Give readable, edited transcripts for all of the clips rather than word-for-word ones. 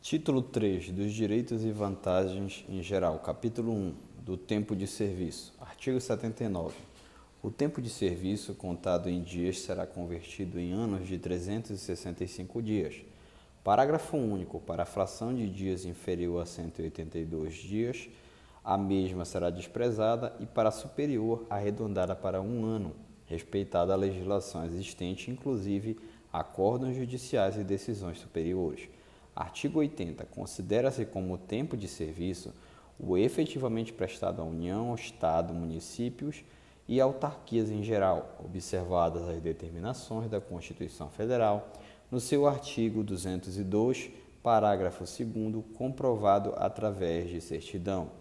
Título 3 dos direitos e vantagens em geral. Capítulo 1 do tempo de serviço. Artigo 79. O tempo de serviço contado em dias será convertido em anos de 365 dias. Parágrafo único. Para a fração de dias inferior a 182 dias, a mesma será desprezada e para a superior, arredondada para um ano, respeitada a legislação existente, inclusive acórdãos judiciais e decisões superiores. Artigo 80. Considera-se como tempo de serviço o efetivamente prestado à União, Estado, municípios e autarquias em geral, observadas as determinações da Constituição Federal, no seu artigo 202, parágrafo 2º, comprovado através de certidão.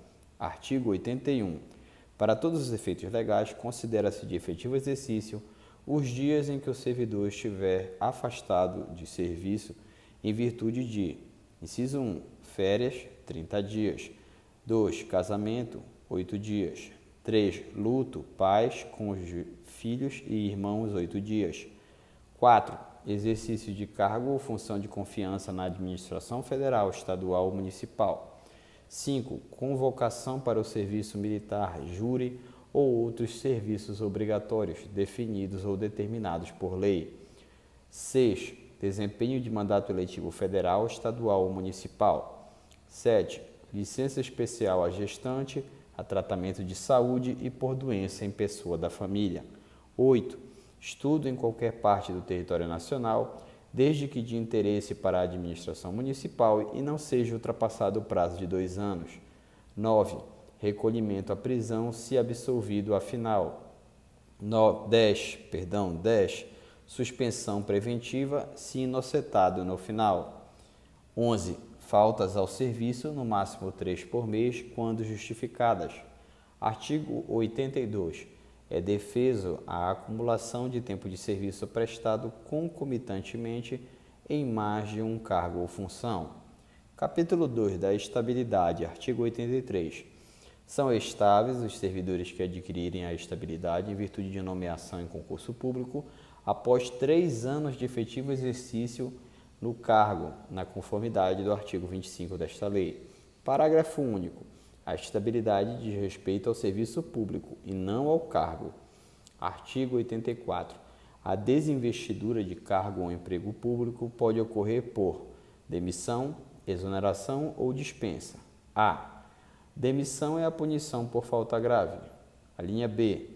Artigo 81. Para todos os efeitos legais, considera-se de efetivo exercício os dias em que o servidor estiver afastado de serviço em virtude de: inciso 1, férias, 30 dias. 2, casamento, 8 dias. 3, luto, pais, cônjuge, filhos e irmãos, 8 dias. 4, exercício de cargo ou função de confiança na administração federal, estadual ou municipal. 5, convocação para o serviço militar, júri ou outros serviços obrigatórios, definidos ou determinados por lei. 6, desempenho de mandato eletivo federal, estadual ou municipal. 7, licença especial à gestante, a tratamento de saúde e por doença em pessoa da família. 8, estudo em qualquer parte do território nacional, desde que de interesse para a administração municipal e não seja ultrapassado o prazo de 2 anos. 9, recolhimento à prisão se absolvido afinal. 10, suspensão preventiva se inocentado no final. 11, faltas ao serviço, no máximo 3 por mês, quando justificadas. Artigo 82. É defeso a acumulação de tempo de serviço prestado concomitantemente em mais de um cargo ou função. Capítulo 2 da estabilidade. Artigo 83. São estáveis os servidores que adquirirem a estabilidade em virtude de nomeação em concurso público após 3 anos de efetivo exercício no cargo, na conformidade do artigo 25 desta lei. Parágrafo único. A estabilidade diz respeito ao serviço público e não ao cargo. Artigo 84. A desinvestidura de cargo ou emprego público pode ocorrer por demissão, exoneração ou dispensa. A. Demissão é a punição por falta grave. A linha B.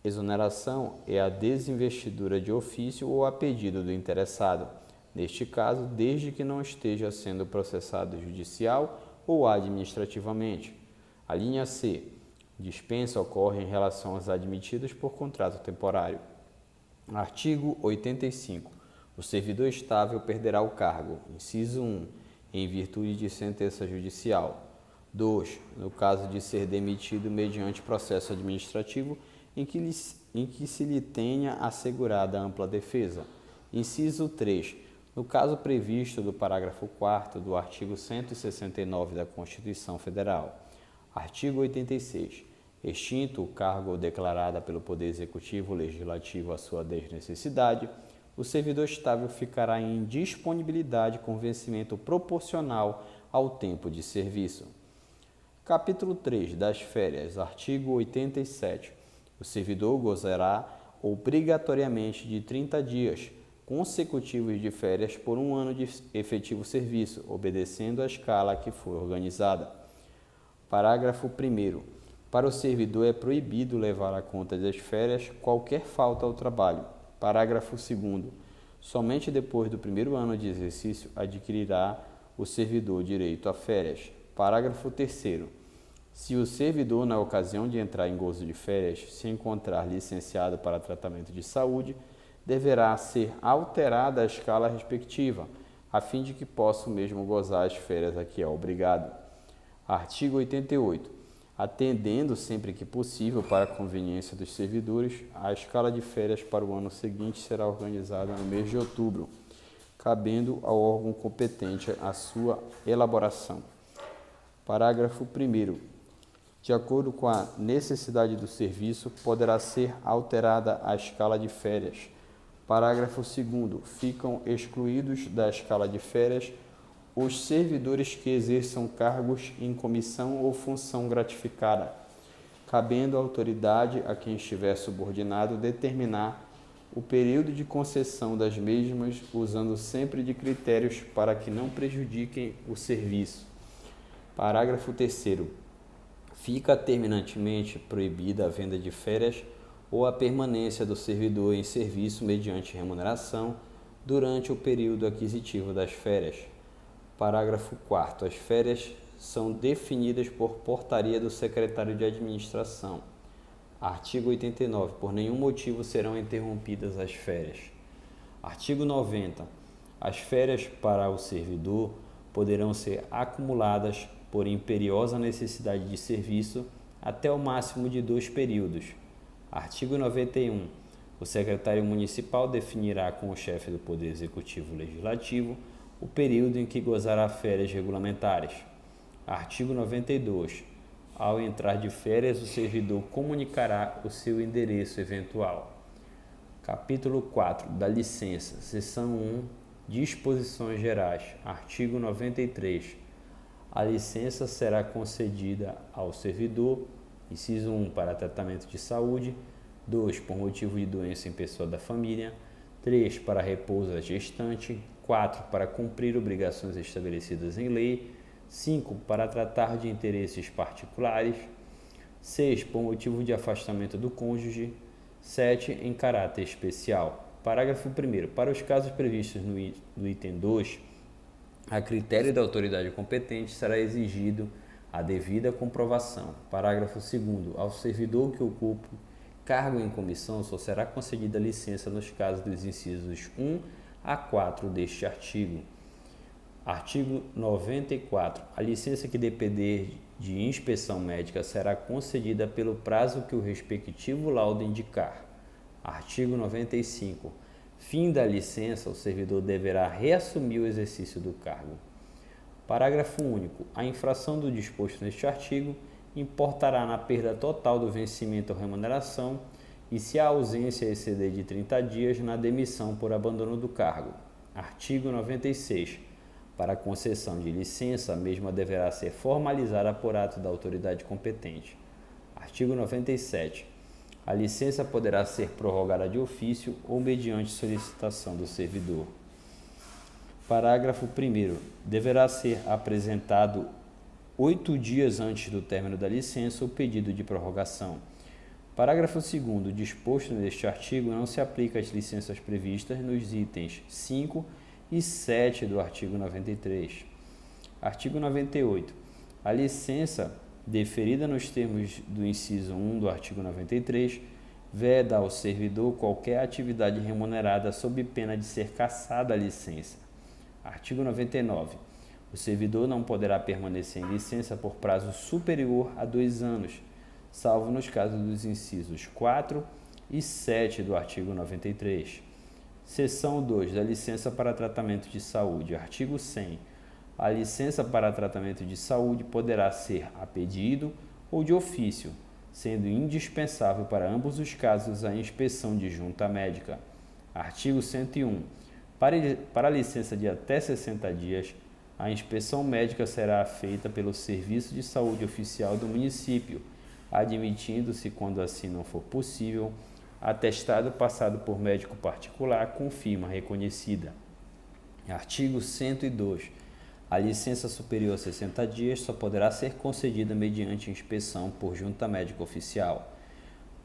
Exoneração é a desinvestidura de ofício ou a pedido do interessado, neste caso, desde que não esteja sendo processado judicial ou administrativamente. A linha C. Dispensa ocorre em relação aos admitidos por contrato temporário. Artigo 85. O servidor estável perderá o cargo. Inciso 1. Em virtude de sentença judicial. 2. No caso de ser demitido mediante processo administrativo em que se lhe tenha assegurada ampla defesa. Inciso 3. No caso previsto do parágrafo 4º do artigo 169 da Constituição Federal. Artigo 86. Extinto o cargo ou declarada pelo Poder Executivo ou Legislativo a sua desnecessidade, o servidor estável ficará em disponibilidade com vencimento proporcional ao tempo de serviço. Capítulo 3 das férias. Artigo 87. O servidor gozará obrigatoriamente de 30 dias consecutivos de férias por um ano de efetivo serviço, obedecendo à escala que for organizada. Parágrafo 1º. Para o servidor é proibido levar à conta das férias qualquer falta ao trabalho. Parágrafo 2º. Somente depois do primeiro ano de exercício adquirirá o servidor direito a férias. Parágrafo 3º. Se o servidor, na ocasião de entrar em gozo de férias, se encontrar licenciado para tratamento de saúde, deverá ser alterada a escala respectiva, a fim de que possa o mesmo gozar as férias a que é obrigado. Artigo 88. Atendendo sempre que possível para a conveniência dos servidores, a escala de férias para o ano seguinte será organizada no mês de outubro, cabendo ao órgão competente a sua elaboração. Parágrafo 1º. De acordo com a necessidade do serviço, poderá ser alterada a escala de férias. Parágrafo 2º. Ficam excluídos da escala de férias os servidores que exerçam cargos em comissão ou função gratificada, cabendo à autoridade a quem estiver subordinado determinar o período de concessão das mesmas, usando sempre de critérios para que não prejudiquem o serviço. Parágrafo 3º. Fica terminantemente proibida a venda de férias ou a permanência do servidor em serviço mediante remuneração durante o período aquisitivo das férias. Parágrafo 4º. As férias são definidas por portaria do secretário de administração. Artigo 89. Por nenhum motivo serão interrompidas as férias. Artigo 90. As férias para o servidor poderão ser acumuladas por imperiosa necessidade de serviço até o máximo de 2 períodos. Artigo 91. O secretário municipal definirá com o chefe do Poder Executivo Legislativo o período em que gozará férias regulamentares. Artigo 92. Ao entrar de férias, o servidor comunicará o seu endereço eventual. Capítulo 4. Da licença. Seção 1. Disposições gerais. Artigo 93. A licença será concedida ao servidor, inciso 1, para tratamento de saúde, 2, por motivo de doença em pessoa da família, 3, para repouso da gestante, 4, para cumprir obrigações estabelecidas em lei, 5, para tratar de interesses particulares, 6, por motivo de afastamento do cônjuge, 7, em caráter especial. Parágrafo 1º. Para os casos previstos no item 2, a critério da autoridade competente será exigido a devida comprovação. Parágrafo 2º. Ao servidor que ocupe cargo em comissão só será concedida licença nos casos dos incisos 1 a 4 deste artigo. Artigo 94. A licença que depender de inspeção médica será concedida pelo prazo que o respectivo laudo indicar. Artigo 95. Fim da licença, o servidor deverá reassumir o exercício do cargo. Parágrafo único. A infração do disposto neste artigo importará na perda total do vencimento ou remuneração e, se a ausência exceder de 30 dias, na demissão por abandono do cargo. Artigo 96. Para a concessão de licença, a mesma deverá ser formalizada por ato da autoridade competente. Artigo 97. A licença poderá ser prorrogada de ofício ou mediante solicitação do servidor. Parágrafo 1º. Deverá ser apresentado 8 dias antes do término da licença o pedido de prorrogação. Parágrafo 2º. O disposto neste artigo não se aplica às licenças previstas nos itens 5 e 7 do artigo 93. Artigo 98. A licença deferida nos termos do inciso 1 do artigo 93, veda ao servidor qualquer atividade remunerada sob pena de ser cassada a licença. Artigo 99. O servidor não poderá permanecer em licença por prazo superior a 2 anos, salvo nos casos dos incisos 4 e 7 do artigo 93. Seção 2. Da licença para tratamento de saúde. Artigo 100. A licença para tratamento de saúde poderá ser a pedido ou de ofício, sendo indispensável para ambos os casos a inspeção de junta médica. Artigo 101. Para a licença de até 60 dias, a inspeção médica será feita pelo Serviço de Saúde Oficial do município, admitindo-se, quando assim não for possível, atestado passado por médico particular com firma reconhecida. Artigo 102. A licença superior a 60 dias só poderá ser concedida mediante inspeção por junta médica oficial.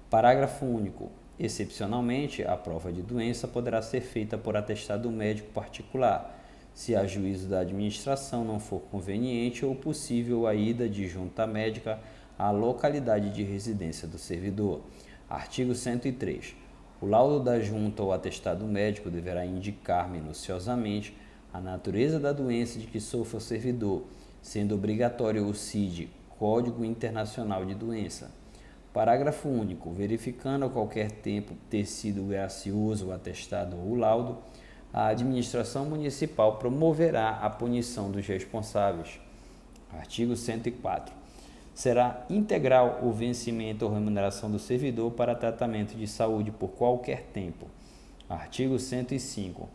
Parágrafo único. Excepcionalmente, a prova de doença poderá ser feita por atestado médico particular, se a juízo da administração não for conveniente ou possível a ida de junta médica à localidade de residência do servidor. Artigo 103. O laudo da junta ou atestado médico deverá indicar minuciosamente a natureza da doença de que sofre o servidor, sendo obrigatório o CID, Código Internacional de Doença. Parágrafo único. Verificando a qualquer tempo ter sido gracioso o atestado ou o laudo, a administração municipal promoverá a punição dos responsáveis. Artigo 104. Será integral o vencimento ou remuneração do servidor para tratamento de saúde por qualquer tempo. Artigo 105.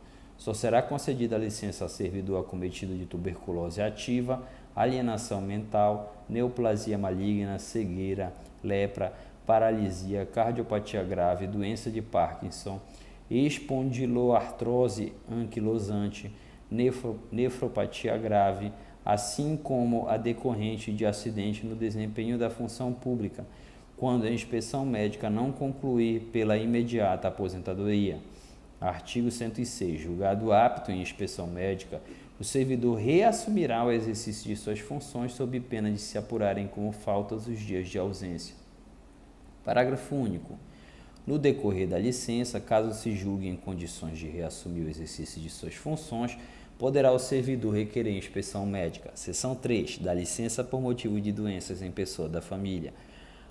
Só será concedida a licença a servidor acometido de tuberculose ativa, alienação mental, neoplasia maligna, cegueira, lepra, paralisia, cardiopatia grave, doença de Parkinson, espondiloartrose anquilosante, nefropatia grave, assim como a decorrente de acidente no desempenho da função pública, quando a inspeção médica não concluir pela imediata aposentadoria. Artigo 106. Julgado apto em inspeção médica, o servidor reassumirá o exercício de suas funções sob pena de se apurarem como faltas os dias de ausência. Parágrafo único. No decorrer da licença, caso se julgue em condições de reassumir o exercício de suas funções, poderá o servidor requerer inspeção médica. Seção 3. Da licença por motivo de doenças em pessoa da família.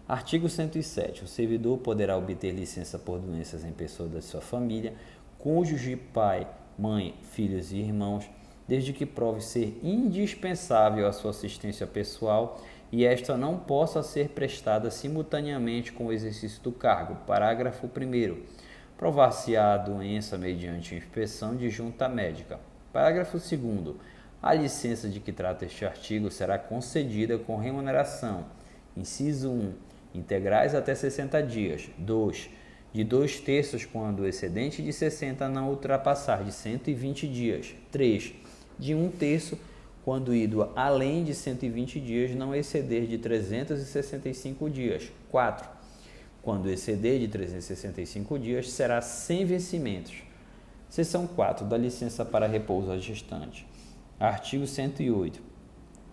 Artigo 107. O servidor poderá obter licença por doenças em pessoa da sua família, cônjuge, pai, mãe, filhos e irmãos, desde que prove ser indispensável a sua assistência pessoal e esta não possa ser prestada simultaneamente com o exercício do cargo. Parágrafo 1º. Provar-se-á a doença mediante inspeção de junta médica. Parágrafo 2º. A licença de que trata este artigo será concedida com remuneração. Inciso 1. Integrais até 60 dias. 2. De 2/3 quando o excedente de 60 não ultrapassar de 120 dias. 3. De 1/3 quando ido além de 120 dias não exceder de 365 dias. 4. Quando exceder de 365 dias, será sem vencimentos. Seção 4. Da licença para repouso à gestante. Artigo 108.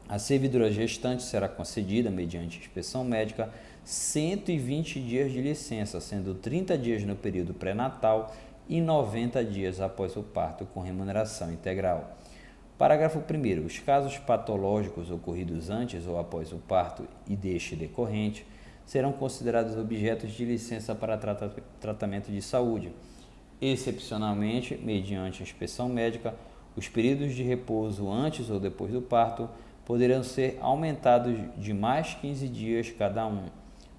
A servidora gestante será concedida, mediante inspeção médica, 120 dias de licença, sendo 30 dias no período pré-natal e 90 dias após o parto, com remuneração integral. Parágrafo 1º. Os casos patológicos ocorridos antes ou após o parto e deste decorrente serão considerados objetos de licença para tratamento de saúde. Excepcionalmente, mediante inspeção médica, os períodos de repouso antes ou depois do parto poderão ser aumentados de mais 15 dias cada um.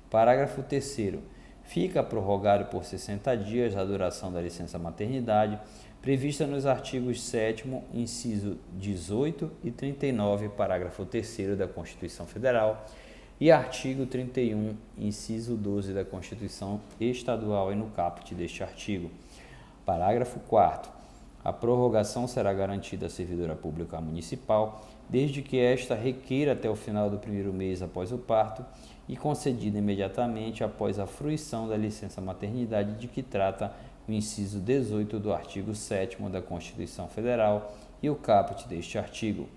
Parágrafo 3º. Fica prorrogado por 60 dias a duração da licença maternidade, prevista nos artigos 7º, inciso 18 e 39, parágrafo 3º da Constituição Federal, e artigo 31, inciso 12 da Constituição Estadual e no caput deste artigo. Parágrafo 4º. A prorrogação será garantida à servidora pública municipal, desde que esta requeira até o final do primeiro mês após o parto e concedida imediatamente após a fruição da licença maternidade de que trata o inciso 18 do artigo 7º da Constituição Federal e o caput deste artigo.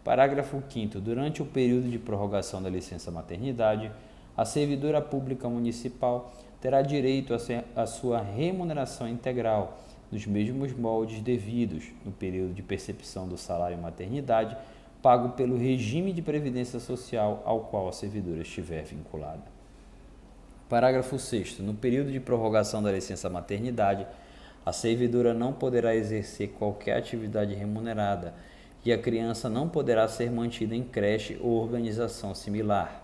Parágrafo 5º. Durante o período de prorrogação da licença maternidade, a servidora pública municipal terá direito à sua remuneração integral, nos mesmos moldes devidos, no período de percepção do salário maternidade, pago pelo regime de previdência social ao qual a servidora estiver vinculada. Parágrafo 6º. No período de prorrogação da licença maternidade, a servidora não poderá exercer qualquer atividade remunerada e a criança não poderá ser mantida em creche ou organização similar.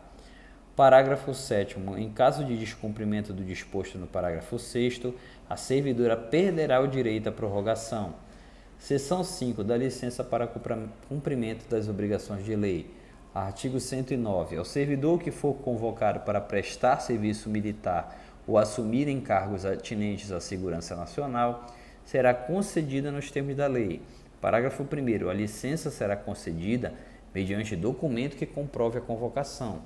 Parágrafo 7º. Em caso de descumprimento do disposto no parágrafo 6º, a servidora perderá o direito à prorrogação. Seção 5. Da licença para cumprimento das obrigações de lei. Artigo 109. Ao servidor que for convocado para prestar serviço militar ou assumir encargos atinentes à segurança nacional, será concedida nos termos da lei. Parágrafo 1º. A licença será concedida mediante documento que comprove a convocação.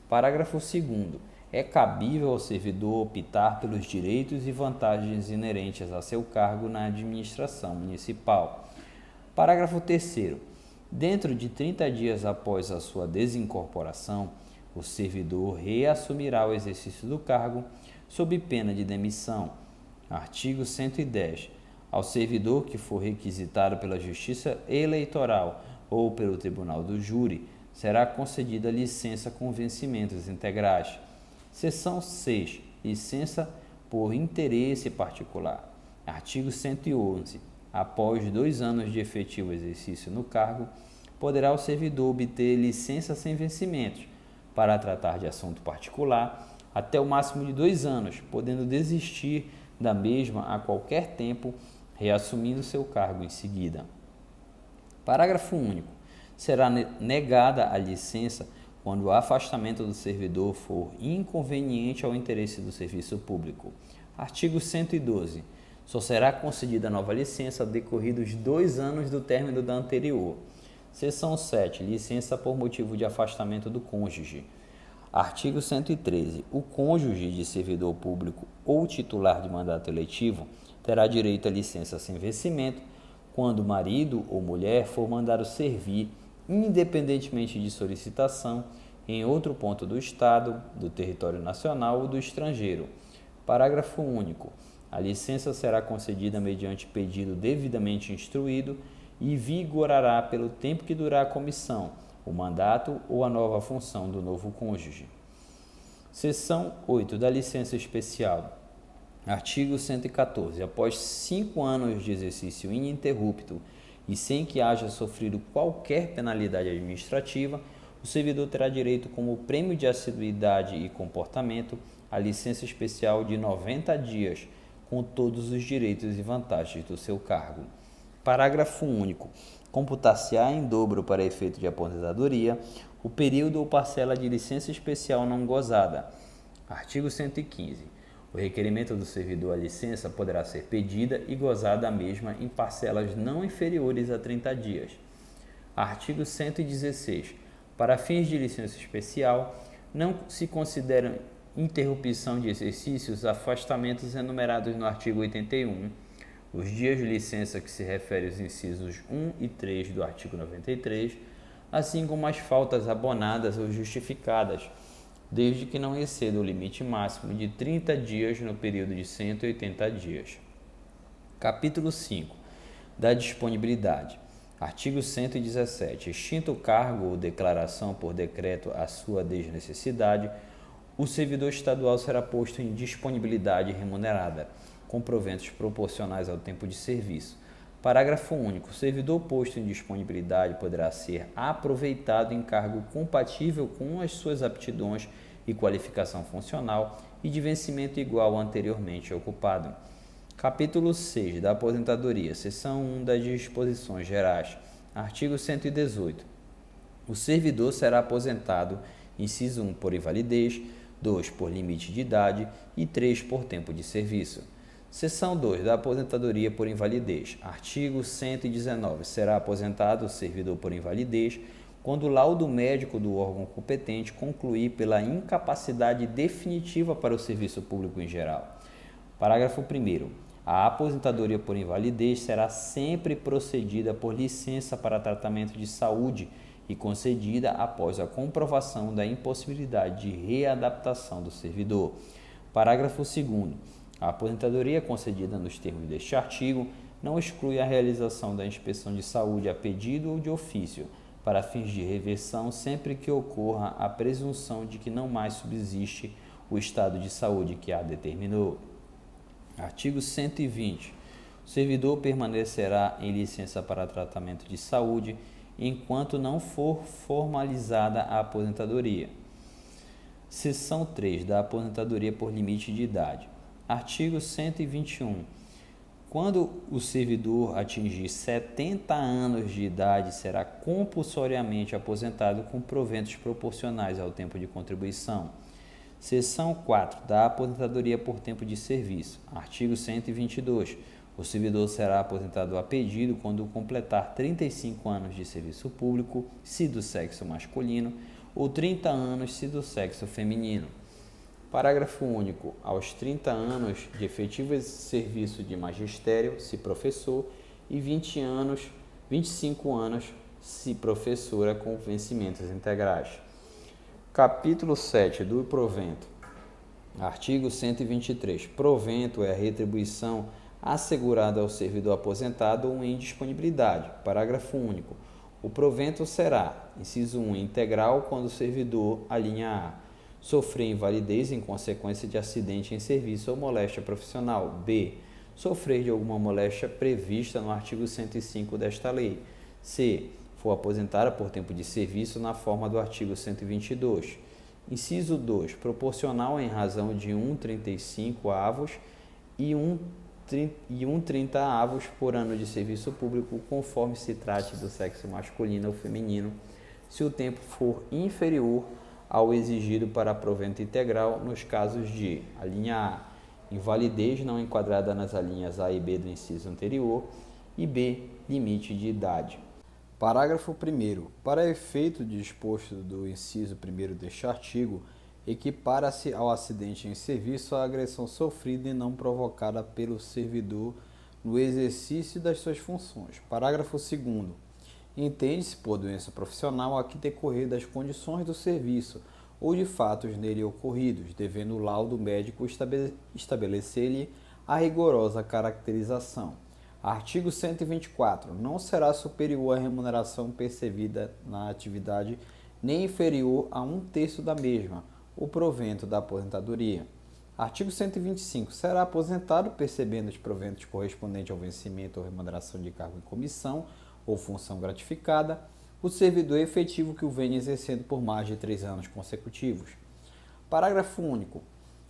Parágrafo 2º. É cabível ao servidor optar pelos direitos e vantagens inerentes a seu cargo na administração municipal. Parágrafo 3º. Dentro de 30 dias após a sua desincorporação, o servidor reassumirá o exercício do cargo sob pena de demissão. Artigo 110. Ao servidor que for requisitado pela Justiça Eleitoral ou pelo Tribunal do Júri, será concedida licença com vencimentos integrais. Seção 6. Licença por interesse particular. Artigo 111. Após 2 anos de efetivo exercício no cargo, poderá o servidor obter licença sem vencimentos para tratar de assunto particular até o máximo de 2 anos, podendo desistir da mesma a qualquer tempo reassumindo seu cargo em seguida. Parágrafo único. Será negada a licença quando o afastamento do servidor for inconveniente ao interesse do serviço público. Artigo 112. Só será concedida nova licença decorridos 2 anos do término da anterior. Seção 7. Licença por motivo de afastamento do cônjuge. Artigo 113. O cônjuge de servidor público ou titular de mandato eletivo terá direito à licença sem vencimento quando o marido ou mulher for mandado servir, independentemente de solicitação, em outro ponto do Estado, do território nacional ou do estrangeiro. Parágrafo único. A licença será concedida mediante pedido devidamente instruído e vigorará pelo tempo que durar a comissão, o mandato ou a nova função do novo cônjuge. Seção 8 da licença especial. Artigo 114. Após 5 anos de exercício ininterrupto e sem que haja sofrido qualquer penalidade administrativa, o servidor terá direito, como prêmio de assiduidade e comportamento, à licença especial de 90 dias, com todos os direitos e vantagens do seu cargo. Parágrafo único. Computar-se-á em dobro para efeito de aposentadoria o período ou parcela de licença especial não gozada. Artigo 115. O requerimento do servidor à licença poderá ser pedida e gozada a mesma em parcelas não inferiores a 30 dias. Artigo 116. Para fins de licença especial, não se consideram interrupção de exercícios afastamentos enumerados no artigo 81, os dias de licença que se refere aos incisos 1 e 3 do artigo 93, assim como as faltas abonadas ou justificadas, desde que não exceda o limite máximo de 30 dias no período de 180 dias. Capítulo 5. Da disponibilidade. Artigo 117. Extinto o cargo ou declaração por decreto a sua desnecessidade, o servidor estadual será posto em disponibilidade remunerada, com proventos proporcionais ao tempo de serviço. Parágrafo único. O servidor posto em disponibilidade poderá ser aproveitado em cargo compatível com as suas aptidões e qualificação funcional e de vencimento igual ao anteriormente ocupado. Capítulo 6 da Aposentadoria, seção 1 das Disposições Gerais. Artigo 118. O servidor será aposentado, inciso 1, por invalidez, 2, por limite de idade e 3, por tempo de serviço. Seção 2 da Aposentadoria por Invalidez. Artigo 119. Será aposentado o servidor por invalidez quando o laudo médico do órgão competente concluir pela incapacidade definitiva para o serviço público em geral. Parágrafo 1º. A aposentadoria por invalidez será sempre procedida por licença para tratamento de saúde e concedida após a comprovação da impossibilidade de readaptação do servidor. Parágrafo 2º. A aposentadoria concedida nos termos deste artigo não exclui a realização da inspeção de saúde a pedido ou de ofício, para fins de reversão, sempre que ocorra a presunção de que não mais subsiste o estado de saúde que a determinou. Artigo 120. O servidor permanecerá em licença para tratamento de saúde enquanto não for formalizada a aposentadoria. Seção 3 da Aposentadoria por limite de idade. Artigo 121. Quando o servidor atingir 70 anos de idade, será compulsoriamente aposentado com proventos proporcionais ao tempo de contribuição. Seção 4 da Aposentadoria por tempo de serviço. Artigo 122. O servidor será aposentado a pedido quando completar 35 anos de serviço público, se do sexo masculino, ou 30 anos, se do sexo feminino. Parágrafo único. Aos 30 anos de efetivo serviço de magistério, se professor, e 25 anos, se professora com vencimentos integrais. Capítulo 7 do provento. Artigo 123. Provento é a retribuição assegurada ao servidor aposentado ou em disponibilidade. Parágrafo único. O provento será, inciso 1, integral quando o servidor, alínea A, sofrer invalidez em consequência de acidente em serviço ou moléstia profissional. B. Sofrer de alguma moléstia prevista no artigo 105 desta lei. C. For aposentada por tempo de serviço na forma do artigo 122. Inciso 2. Proporcional em razão de 1,35 avos e 1 1/30 por ano de serviço público, conforme se trate do sexo masculino ou feminino, se o tempo for inferior ao exigido para provento integral nos casos de: a linha A, invalidez não enquadrada nas alíneas A e B do inciso anterior, e B, limite de idade. Parágrafo 1º. Para efeito disposto do inciso 1º deste artigo, equipara-se ao acidente em serviço a agressão sofrida e não provocada pelo servidor no exercício das suas funções. Parágrafo 2º. Entende-se por doença profissional a que decorrer das condições do serviço ou de fatos nele ocorridos, devendo o laudo médico estabelecer-lhe a rigorosa caracterização. Artigo 124. Não será superior a remuneração percebida na atividade, nem inferior a 1/3 da mesma, o provento da aposentadoria. Artigo 125. Será aposentado percebendo os proventos correspondentes ao vencimento ou remuneração de cargo em comissão ou função gratificada, o servidor efetivo que o venha exercendo por mais de 3 anos consecutivos. Parágrafo único.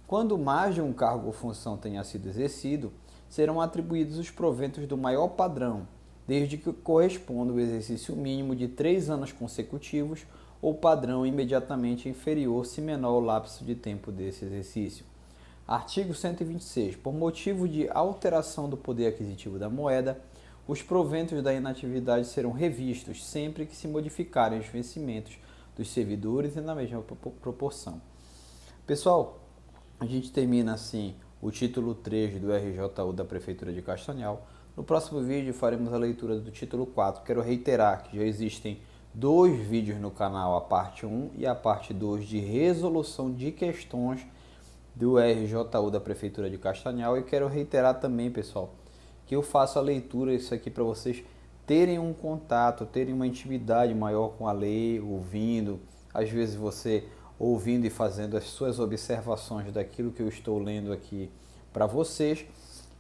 Quando mais de um cargo ou função tenha sido exercido, serão atribuídos os proventos do maior padrão, desde que corresponda o exercício mínimo de 3 anos consecutivos ou padrão imediatamente inferior, se menor o lapso de tempo desse exercício. Artigo 126. Por motivo de alteração do poder aquisitivo da moeda, os proventos da inatividade serão revistos sempre que se modificarem os vencimentos dos servidores e na mesma proporção. Pessoal, a gente termina assim o título 3 do RJU da Prefeitura de Castanhal. No próximo vídeo faremos a leitura do título 4. Quero reiterar que já existem 2 vídeos no canal, a parte 1 e a parte 2 de resolução de questões do RJU da Prefeitura de Castanhal. E quero reiterar também, pessoal, que eu faço a leitura, isso aqui para vocês terem um contato, terem uma intimidade maior com a lei, ouvindo, às vezes você ouvindo e fazendo as suas observações daquilo que eu estou lendo aqui para vocês.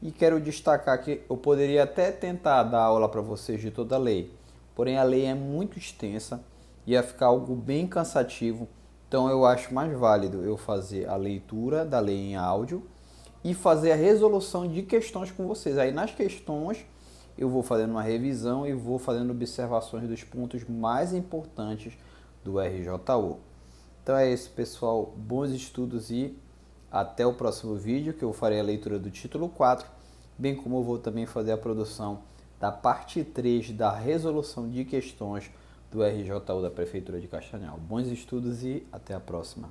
E quero destacar que eu poderia até tentar dar aula para vocês de toda a lei, porém a lei é muito extensa, ia ficar algo bem cansativo, então eu acho mais válido eu fazer a leitura da lei em áudio e fazer a resolução de questões com vocês. Aí nas questões eu vou fazendo uma revisão e vou fazendo observações dos pontos mais importantes do RJU. Então é isso, pessoal. Bons estudos e até o próximo vídeo, que eu farei a leitura do título 4, bem como eu vou também fazer a produção da parte 3 da resolução de questões do RJU da Prefeitura de Castanhal. Bons estudos e até a próxima.